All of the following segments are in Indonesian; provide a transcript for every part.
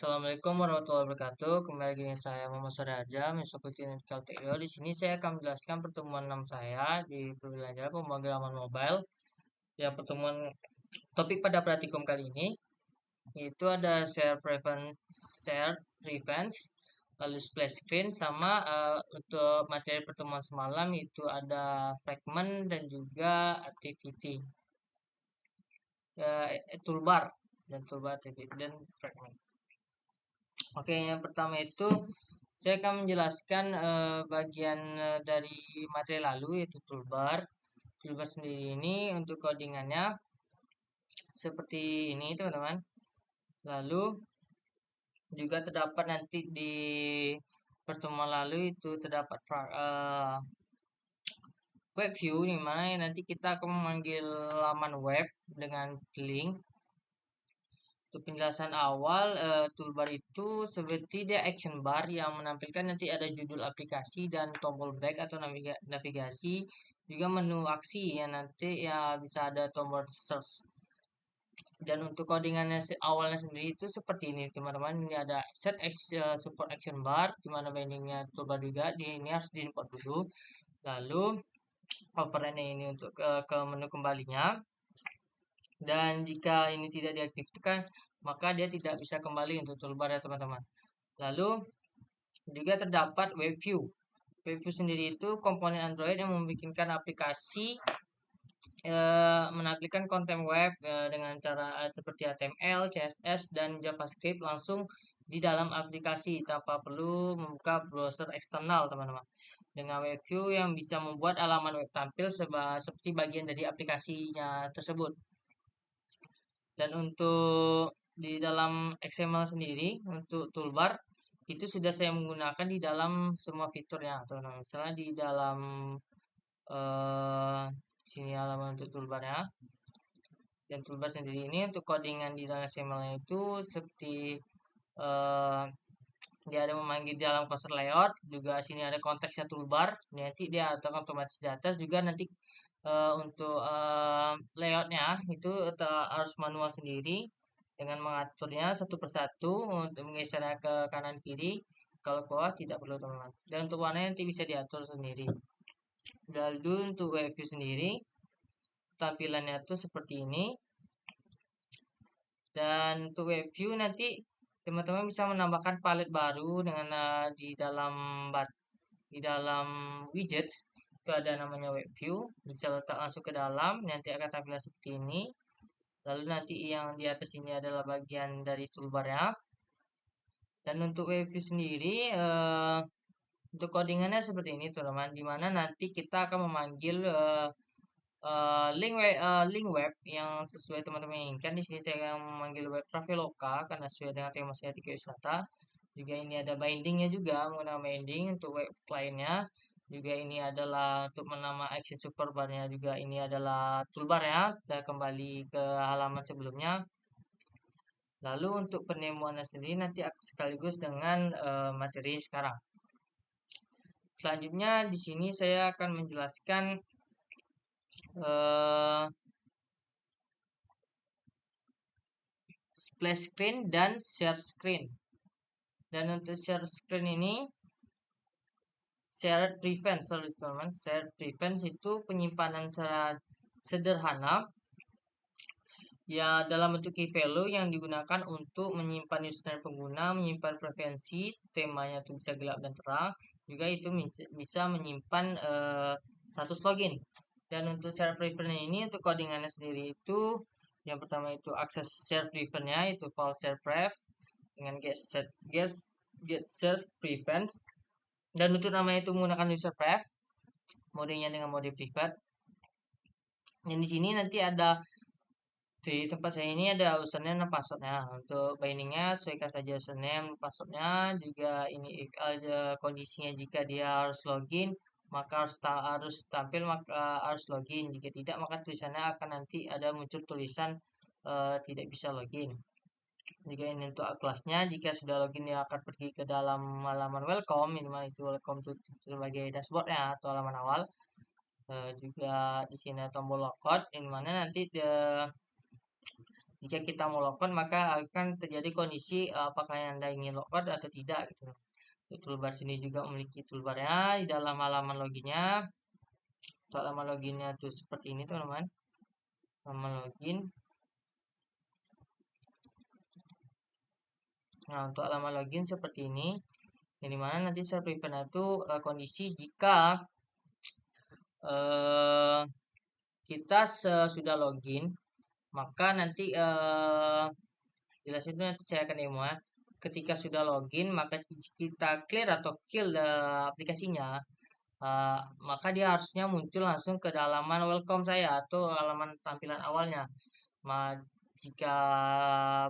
Assalamualaikum warahmatullahi wabarakatuh. Kembali lagi dengan saya Muhammad Suryaja, Mensopiti Medical Techno. Di sini saya akan menjelaskan pertemuan 6 saya di pembelajaran pemrograman mobile. Ya, pertemuan topik pada praktikum kali ini yaitu ada share prevents, lalu splash screen sama untuk materi pertemuan semalam itu ada fragment dan juga activity. Toolbar dan toolbar activity dan fragment. Oke, yang pertama itu saya akan menjelaskan bagian dari materi lalu yaitu toolbar. Toolbar sendiri ini untuk codingannya seperti ini teman-teman. Lalu juga terdapat nanti di pertemuan lalu itu terdapat web view di mana nanti kita akan memanggil laman web dengan link. Untuk penjelasan awal, toolbar itu seperti dia action bar yang menampilkan nanti ada judul aplikasi dan tombol back atau navigasi, juga menu aksi yang nanti ya bisa ada tombol search. Dan untuk codingannya awalnya sendiri itu seperti ini teman-teman. Ini ada support action bar di mana bindingnya toolbar juga. Ini harus di-import dulu. Lalu override ini untuk ke menu kembalinya. Dan jika ini tidak diaktifkan, maka dia tidak bisa kembali untuk toolbar ya teman-teman. Lalu juga terdapat web view. Web view sendiri itu komponen Android yang membuat aplikasi menampilkan konten web dengan cara seperti HTML, CSS, dan JavaScript langsung di dalam aplikasi tanpa perlu membuka browser eksternal teman-teman. Dengan web view yang bisa membuat halaman web tampil seperti bagian dari aplikasinya tersebut. Dan untuk di dalam XML sendiri untuk toolbar itu sudah saya menggunakan di dalam semua fiturnya teman-teman. Misalnya di dalam sini halaman untuk toolbarnya. Dan toolbar sendiri ini untuk codingan di dalam XML itu seperti dia ada memanggil di dalam cursor layout, juga sini ada konteksnya toolbar, nanti dia atau otomatis di atas juga nanti untuk layoutnya itu harus manual sendiri dengan mengaturnya satu persatu untuk menggesernya ke kanan kiri. Kalau ke bawah tidak perlu teman-teman. Dan untuk warnanya nanti bisa diatur sendiri. Lalu untuk web view sendiri tampilannya tuh seperti ini. Dan untuk web view nanti teman-teman bisa menambahkan palet baru dengan di dalam widgets itu ada namanya web view, bisa letak langsung ke dalam, nanti akan tampilan seperti ini. Lalu nanti yang di atas ini adalah bagian dari toolbarnya. Dan untuk web view sendiri untuk codingannya seperti ini teman-teman, dimana nanti kita akan memanggil link web yang sesuai teman-teman inginkan. Di sini saya akan memanggil web Traveloka karena sesuai dengan tema saya tiga wisata. Juga ini ada bindingnya juga menggunakan binding untuk web kliennya. Juga ini adalah untuk menama action superbarnya. Juga ini adalah toolbarnya. Kita kembali ke halaman sebelumnya. Lalu untuk penemuannya sendiri nanti akan sekaligus dengan materi sekarang. Selanjutnya di sini saya akan menjelaskan splash screen dan share screen. Dan untuk share screen ini share prevent, sorry teman-teman, share prevent itu penyimpanan secara sederhana ya dalam bentuk key value yang digunakan untuk menyimpan username pengguna, menyimpan preferensi, temanya itu bisa gelap dan terang, juga itu bisa menyimpan status login. Dan untuk share prevent ini untuk codingannya sendiri itu yang pertama itu akses share prevent-nya itu file share pref dengan get share prevent, dan untuk namanya itu menggunakan user pref, modenya dengan mode privat. Dan di sini nanti ada di tempat saya ini ada username dan passwordnya. Untuk bindingnya sesuaikan saja username passwordnya. Juga ini if aja kondisinya jika dia harus login maka harus tampil maka harus login. Jika tidak maka tulisannya akan nanti ada muncul tulisan tidak bisa login. Jika ini untuk kelasnya, jika sudah login dia akan pergi ke dalam halaman welcome, minimal itu welcome to sebagai dashboardnya atau halaman awal. Juga di sini tombol logout, di mana nanti Jika kita mau logout maka akan terjadi kondisi apakah Anda ingin logout atau tidak gitu. Toolbar sini juga memiliki toolbarnya di dalam halaman loginnya. Untuk halaman loginnya tuh seperti ini teman-teman. Halaman login. Nah, untuk halaman login seperti ini. Yang dimana nanti share prevent itu kondisi jika kita sudah login, maka nanti jelasin dulu nanti saya akan demo ya. Ketika sudah login, maka kita clear atau kill aplikasinya, maka dia harusnya muncul langsung ke halaman welcome saya atau halaman tampilan awalnya. Jika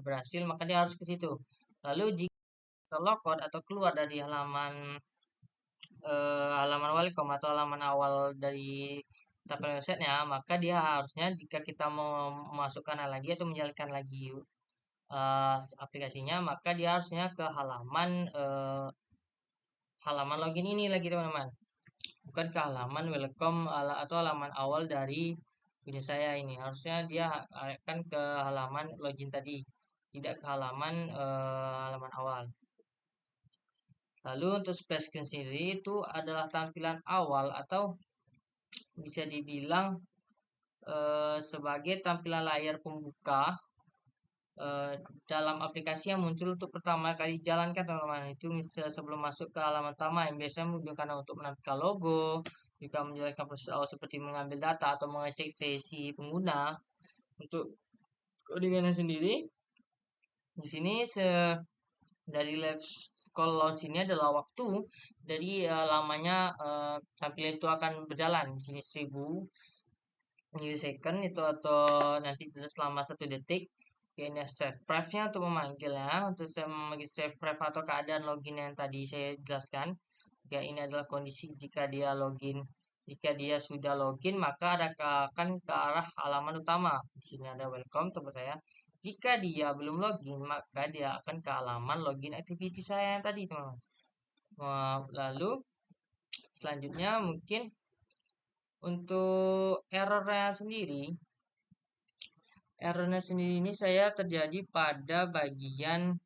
berhasil, maka dia harus ke situ. Lalu jika logout atau keluar dari halaman welcome atau halaman awal dari tampilan websitenya, maka dia harusnya jika kita mau memasukkan lagi atau menjalankan lagi aplikasinya, maka dia harusnya ke halaman login ini lagi teman-teman, bukan ke halaman welcome atau halaman awal dari punya saya ini. Harusnya dia akan ke halaman login tadi, tidak ke halaman awal. Lalu untuk splash screen sendiri itu adalah tampilan awal atau bisa dibilang sebagai tampilan layar pembuka dalam aplikasi yang muncul untuk pertama kali dijalankan teman-teman. Itu misal sebelum masuk ke halaman utama yang biasanya menggunakan untuk menampilkan logo, juga menjalankan proses awal seperti mengambil data atau mengecek sesi pengguna. Untuk codingannya sendiri di sini dari live call launch ini adalah waktu dari lamanya tampilan itu akan berjalan. Di sini 1000 milisecond itu atau nanti selama 1 detik. Ya, ini save pref-nya untuk memanggilnya, untuk saya memanggil save pref atau keadaan login yang tadi saya jelaskan. Ya, ini adalah kondisi jika dia login. Jika dia sudah login, maka akan ke arah halaman utama. Di sini ada welcome tempat saya. Jika dia belum login, maka dia akan ke halaman login activity saya yang tadi, teman-teman. Lalu selanjutnya mungkin untuk errornya sendiri ini saya terjadi pada bagian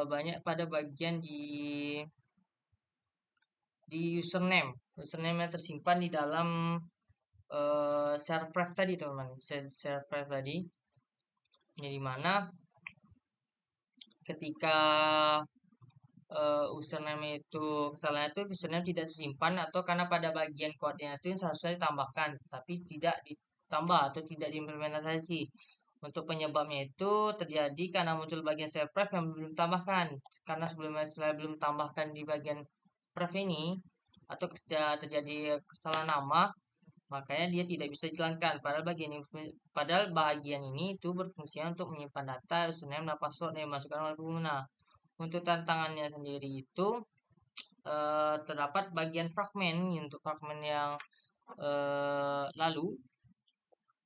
banyak pada bagian di username yang tersimpan di dalam share pref tadi teman-teman, share pref tadi, di mana ketika username itu kesalahan itu username tidak tersimpan atau karena pada bagian koordinat itu seharusnya ditambahkan tapi tidak ditambah atau tidak diimplementasi. Untuk penyebabnya itu terjadi karena muncul bagian save pref yang belum ditambahkan. Karena sebelumnya saya belum tambahkan di bagian pref ini atau terjadi kesalahan nama, makanya dia tidak bisa dijalankan. Padahal bagian ini itu berfungsi untuk menyimpan data username dan password yang dimasukkan oleh pengguna. Untuk tantangannya sendiri itu terdapat bagian fragmen. Untuk fragmen yang lalu,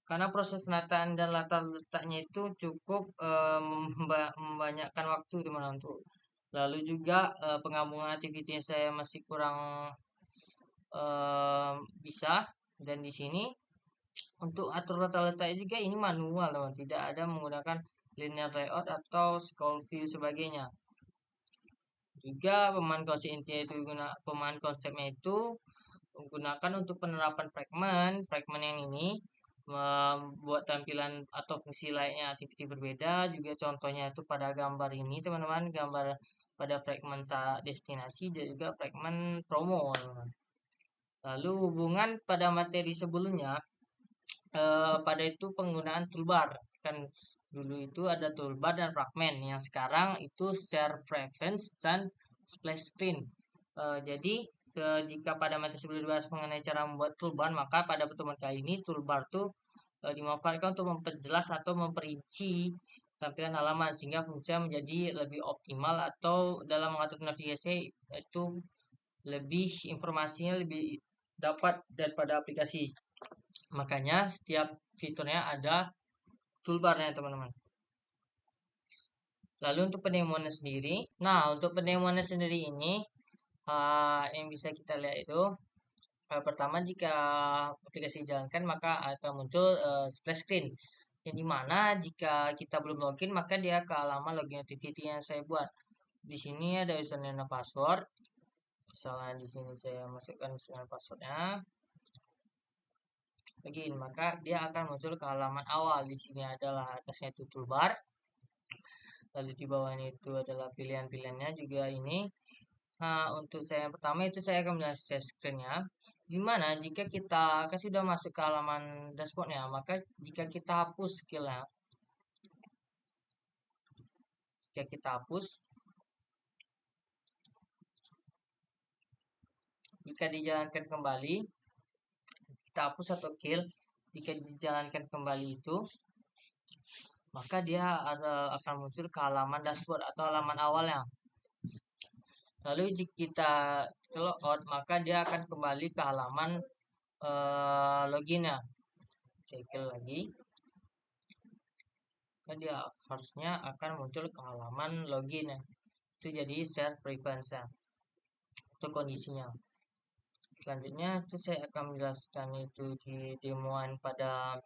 karena proses penataan dan latar letaknya itu cukup membanyakkan waktu teman untuk. Lalu juga penggabungan aktivitinya saya masih kurang bisa, dan di sini untuk atur latar letaknya juga ini manual teman, tidak ada menggunakan linear layout atau scroll view sebagainya. Juga pemahaman konsepnya itu menggunakan untuk penerapan fragment yang ini membuat tampilan atau fungsi lainnya aktiviti berbeda. Juga contohnya itu pada gambar ini teman-teman, gambar pada fragment destinasi dan juga fragment promo. Lalu hubungan pada materi sebelumnya, pada itu penggunaan toolbar kan. Dulu itu ada toolbar dan fragment, yang sekarang itu share preference dan splash screen. Jadi jika pada materi sebelum dibahas mengenai cara membuat toolbar, maka pada pertemuan kali ini toolbar tuh dimanfaatkan untuk memperjelas atau memperinci tampilan halaman sehingga fungsinya menjadi lebih optimal, atau dalam mengatur navigasi itu lebih informasinya lebih dapat daripada aplikasi. Makanya setiap fiturnya ada toolbarnya teman-teman. Lalu untuk penemuannya sendiri, untuk penemuannya sendiri ini yang bisa kita lihat itu pertama jika aplikasi dijalankan maka akan muncul splash screen. yang dimana jika kita belum login maka dia ke halaman login activity yang saya buat. Di sini ada username dan password. Misalnya di sini saya masukkan username dan passwordnya, login, maka dia akan muncul ke halaman awal. Di sini adalah atasnya itu toolbar, lalu di bawahnya itu adalah pilihan-pilihannya juga ini. Nah, untuk saya yang pertama itu saya akan melihat share screen-nya. Dimana jika kita kan sudah masuk ke halaman dashboardnya, maka jika kita hapus skill-nya, jika kita hapus, jika dijalankan kembali, kita hapus atau kill, jika dijalankan kembali itu, maka dia akan muncul ke halaman dashboard atau halaman awalnya. Lalu jika kita log out, maka dia akan kembali ke halaman loginnya. Cek lagi, maka dia harusnya akan muncul ke halaman login ya. Itu jadi share preference itu kondisinya. Selanjutnya itu saya akan menjelaskan itu di demoan pada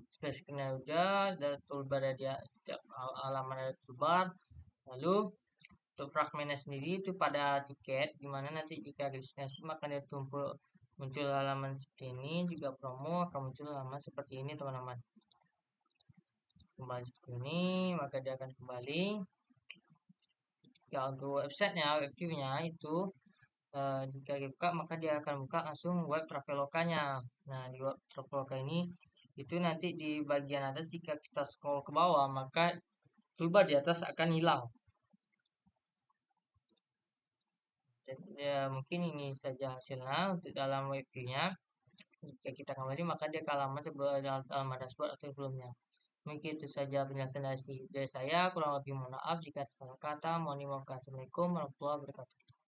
spesifiknya udah ada toolbar, dia setiap halaman ada toolbar. Lalu untuk fragmennya sendiri itu pada tiket, dimana nanti jika destinasi maka dia muncul halaman seperti ini, juga promo akan muncul halaman seperti ini teman-teman. Kembali seperti ini, maka dia akan kembali. Ya untuk websitenya, web view-nya itu jika dibuka maka dia akan buka langsung web traveloka-nya. Nah di web traveloka ini itu nanti di bagian atas jika kita scroll ke bawah maka toolbar di atas akan hilang. Ya, mungkin ini saja hasilnya untuk dalam web view-nya. Jika kita kembali maka dia ke halaman halaman dashboard atau sebelumnya. Mungkin itu saja penjelasan dari saya. Kurang lebih mohon maaf jika ada salah kata. Mohon dimaafkan. Assalamualaikum warahmatullahi wabarakatuh.